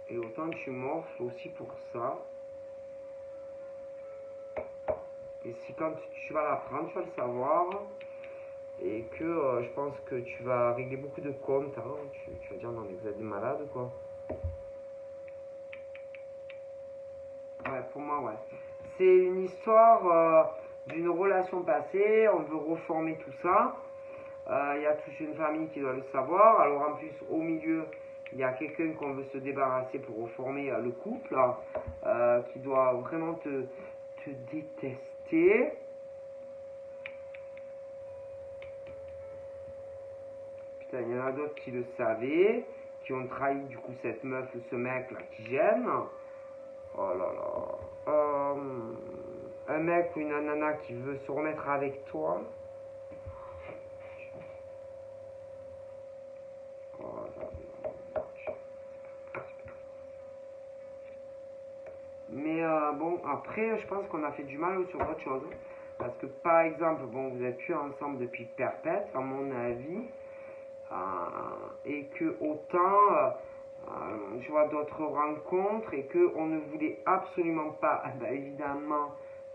Et autant tu morfles aussi pour ça. Et si quand tu vas l'apprendre, tu vas le savoir. Et que je pense que tu vas régler beaucoup de comptes. Hein. Tu vas dire, non mais vous êtes des malades quoi. Ouais, pour moi, ouais. C'est une histoire d'une relation passée. On veut reformer tout ça. Il y a toute une famille qui doit le savoir. Alors en plus, au milieu, il y a quelqu'un qu'on veut se débarrasser pour reformer le couple, qui doit vraiment te détester. Putain, il y en a d'autres qui le savaient, qui ont trahi du coup cette meuf ou ce mec là qui gêne. Oh là là. Un mec ou une nana qui veut se remettre avec toi. Mais bon, après, je pense qu'on a fait du mal sur d'autres choses. Parce que par exemple, bon, vous êtes plus ensemble depuis perpète, à mon avis. Et que autant, je vois d'autres rencontres et qu'on ne voulait absolument pas, évidemment,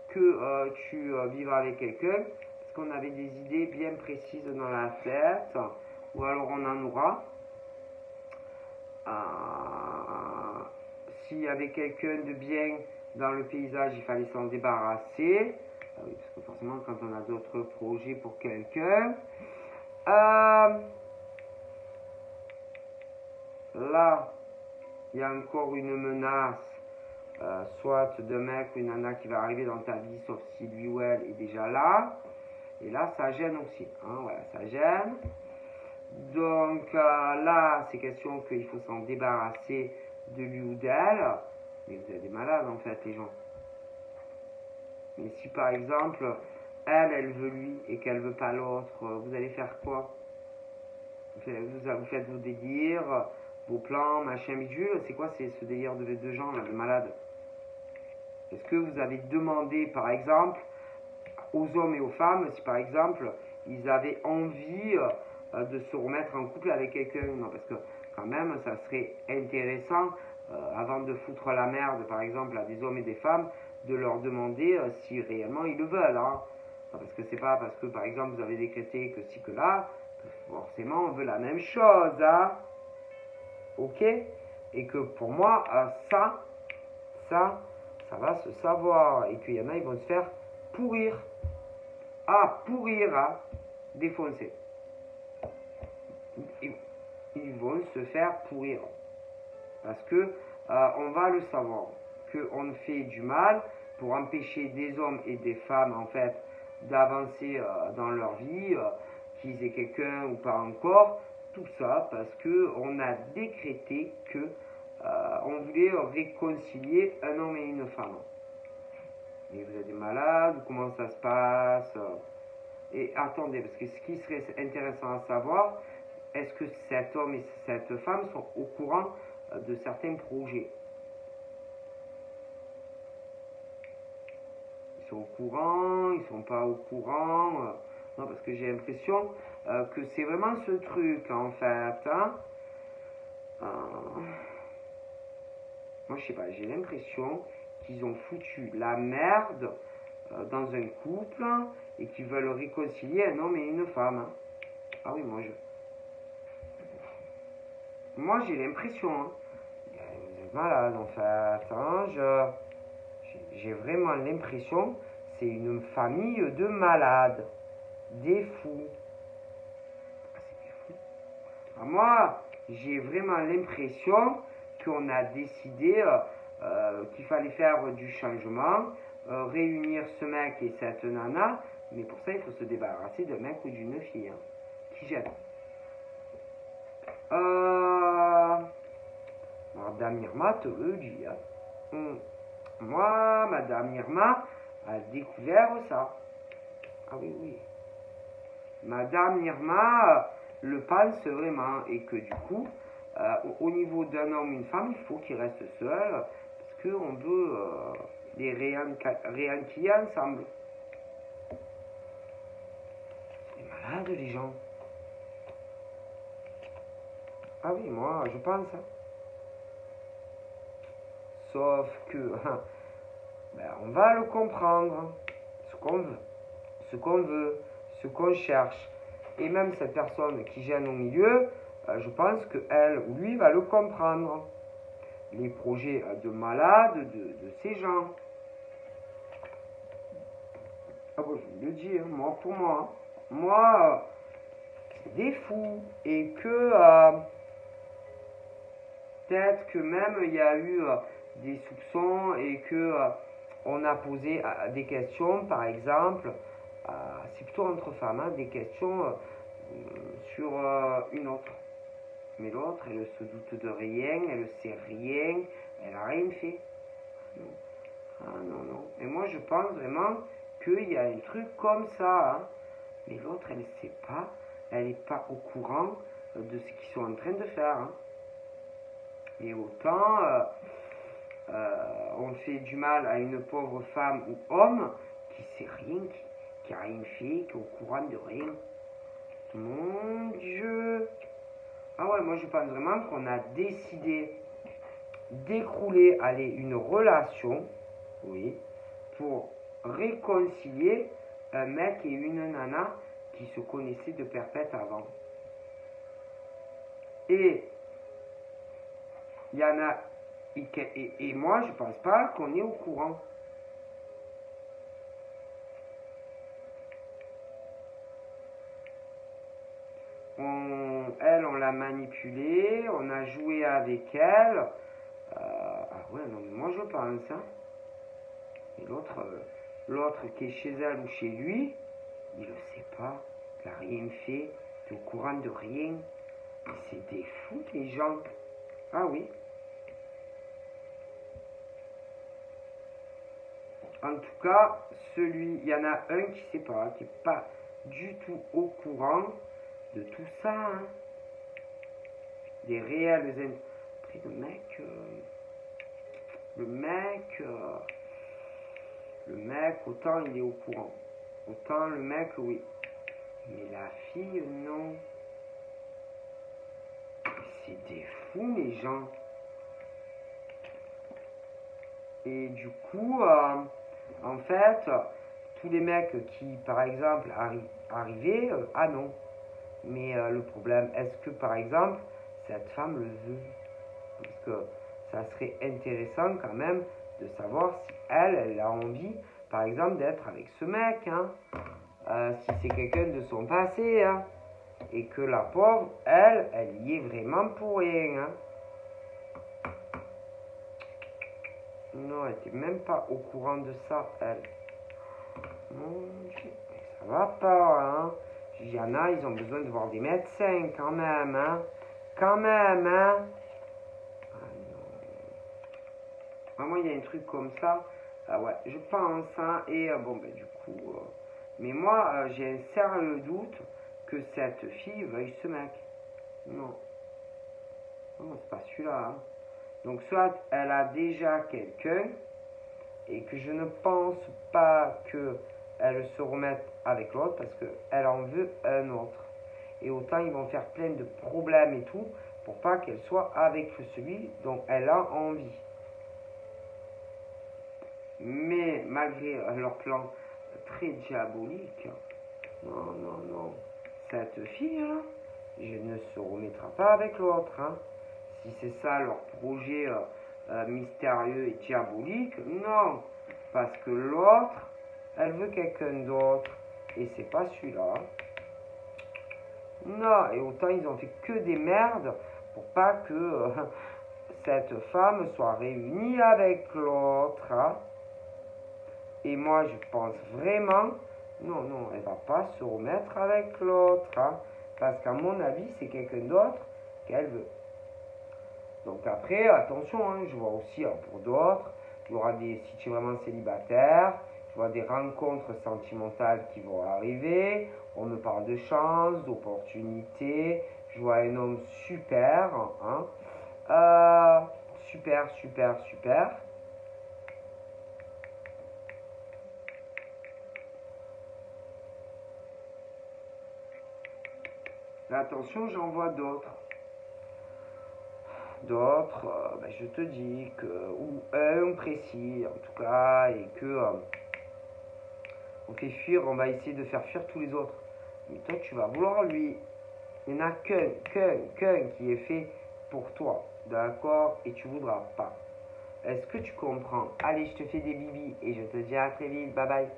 que tu vivras avec quelqu'un. Parce qu'on avait des idées bien précises dans la tête. Ou alors on en aura. S'il y avait quelqu'un de bien dans le paysage, il fallait s'en débarrasser. Oui, parce que forcément, quand on a d'autres projets pour quelqu'un. Là, il y a encore une menace, soit de mec ou une nana qui va arriver dans ta vie, sauf si lui ou elle est déjà là. Et là, ça gêne aussi. Hein, voilà, ça gêne. Donc là, c'est question qu'il faut s'en débarrasser de lui ou d'elle. Mais vous êtes des malades en fait, les gens. Mais si par exemple, elle veut lui et qu'elle veut pas l'autre, vous allez faire quoi? Vous faites vos délires, vos plans, machin bidule. C'est quoi ce délire de deux gens là, de malades? Est-ce que vous avez demandé par exemple aux hommes et aux femmes si par exemple ils avaient envie de se remettre en couple avec quelqu'un? Non, parce que quand même ça serait intéressant avant de foutre la merde par exemple à des hommes et des femmes de leur demander si réellement ils le veulent, hein. Parce que c'est pas parce que par exemple vous avez décrété que si que là que forcément on veut la même chose, hein. Ok? Et que pour moi ça va se savoir et qu'il y en a ils vont se faire pourrir. Pourrir, hein, défoncer. Ils vont se faire pourrir. Parce que on va le savoir. Qu'on fait du mal pour empêcher des hommes et des femmes, en fait, d'avancer dans leur vie, qu'ils aient quelqu'un ou pas encore. Tout ça parce qu'on a décrété que on voulait réconcilier un homme et une femme. Mais vous êtes des malades, comment ça se passe? Et attendez, parce que ce qui serait intéressant à savoir, est-ce que cet homme et cette femme sont au courant de certains projets? Ils sont au courant, ils sont pas au courant? Non, parce que j'ai l'impression que c'est vraiment ce truc, en fait. Hein. Moi, je sais pas, j'ai l'impression qu'ils ont foutu la merde dans un couple et qu'ils veulent réconcilier un homme et une femme. Hein. Ah oui, moi j'ai l'impression, hein. Vous êtes malade en fait, hein. J'ai vraiment l'impression c'est une famille de malades, des fous. C'est des fous. Moi, j'ai vraiment l'impression qu'on a décidé qu'il fallait faire du changement, réunir ce mec et cette nana, mais pour ça il faut se débarrasser d'un mec ou d'une fille, hein, qui gêne. Madame Irma te le dit. Hein. Moi, Madame Irma a découvert ça. Ah oui, oui. Madame Irma le pense vraiment et que du coup, au niveau d'un homme ou une femme, il faut qu'il reste seul parce qu'on veut les réinquiller ensemble. C'est malade les gens. Ah oui, moi, je pense. Hein. Sauf que, on va le comprendre. Ce qu'on veut, ce qu'on cherche. Et même cette personne qui gêne au milieu, je pense qu'elle ou lui va le comprendre. les projets de malades de ces gens. Ah bon, je vous le dis, hein, moi pour moi. Hein. Moi, c'est des fous. Et que peut-être que même il y a eu des soupçons et que on a posé des questions, par exemple, c'est plutôt entre femmes, hein, des questions sur une autre. Mais l'autre, elle se doute de rien, elle ne sait rien, elle n'a rien fait. Non. Ah non, non. Et moi, je pense vraiment qu'il y a un truc comme ça. Hein. Mais l'autre, elle ne sait pas, elle n'est pas au courant de ce qu'ils sont en train de faire. Hein. Et autant on fait du mal à une pauvre femme ou homme qui sait rien, qui a rien fait, qui est au courant de rien. Mon Dieu! Ah ouais, moi je pense vraiment qu'on a décidé d'écrouler, allez, une relation, oui, pour réconcilier un mec et une nana qui se connaissaient de perpète avant. Et il y en a, et moi je pense pas qu'on est au courant. Elle, on l'a manipulée, on a joué avec elle. Ah ouais, non, mais moi je pense. Hein. Et l'autre qui est chez elle ou chez lui, il le sait pas, il n'a rien fait, il est au courant de rien. C'est des fous, les gens. Ah oui. En tout cas, il y en a un qui sait pas, qui n'est pas du tout au courant de tout ça. Hein. Des réels après le mec autant il est au courant, autant le mec oui, mais la fille non. C'est des fous les gens. Et du coup en fait tous les mecs qui par exemple arrivaient ah non, mais le problème, est-ce que par exemple cette femme le veut? Parce que ça serait intéressant quand même de savoir si elle a envie, par exemple, d'être avec ce mec. Hein. Si c'est quelqu'un de son passé. Hein. Et que la pauvre, elle y est vraiment pour rien. Hein. Non, elle n'était même pas au courant de ça, elle. Mon Dieu, ça va pas, hein. Il y en a, ils ont besoin de voir des médecins quand même, hein. Quand même, hein. Ah non. Moi, il y a un truc comme ça. Ah ouais, je pense, hein. Et bon, ben du coup... mais moi, j'ai un sérieux doute que cette fille veuille ce mec. Non. Non, c'est pas celui-là, hein. Donc, soit elle a déjà quelqu'un et que je ne pense pas qu'elle se remette avec l'autre parce qu'elle en veut un autre. Et autant ils vont faire plein de problèmes et tout pour pas qu'elle soit avec celui dont elle a envie. Mais malgré leur plan très diabolique, non, non, non, cette fille-là, je ne se remettra pas avec l'autre. Hein. Si c'est ça leur projet mystérieux et diabolique, non. Parce que l'autre, elle veut quelqu'un d'autre. Et c'est pas celui-là. Non, et autant ils ont fait que des merdes pour pas que cette femme soit réunie avec l'autre. Hein. Et moi, je pense vraiment, non, non, elle va pas se remettre avec l'autre. Hein, parce qu'à mon avis, c'est quelqu'un d'autre qu'elle veut. Donc après, attention, hein, je vois aussi pour d'autres, il y aura si tu es vraiment célibataire, je vois des rencontres sentimentales qui vont arriver, on me parle de chance, d'opportunités, je vois un homme super, hein, super, super, super. Mais attention, j'en vois d'autres. D'autres, ben je te dis que, ou un précis en tout cas, et que on fait fuir, on va essayer de faire fuir tous les autres. Mais toi, tu vas vouloir lui. Il n'y en a qu'un qui est fait pour toi, d'accord? Et tu voudras pas. Est-ce que tu comprends? Allez, je te fais des bibis et je te dis à très vite. Bye bye.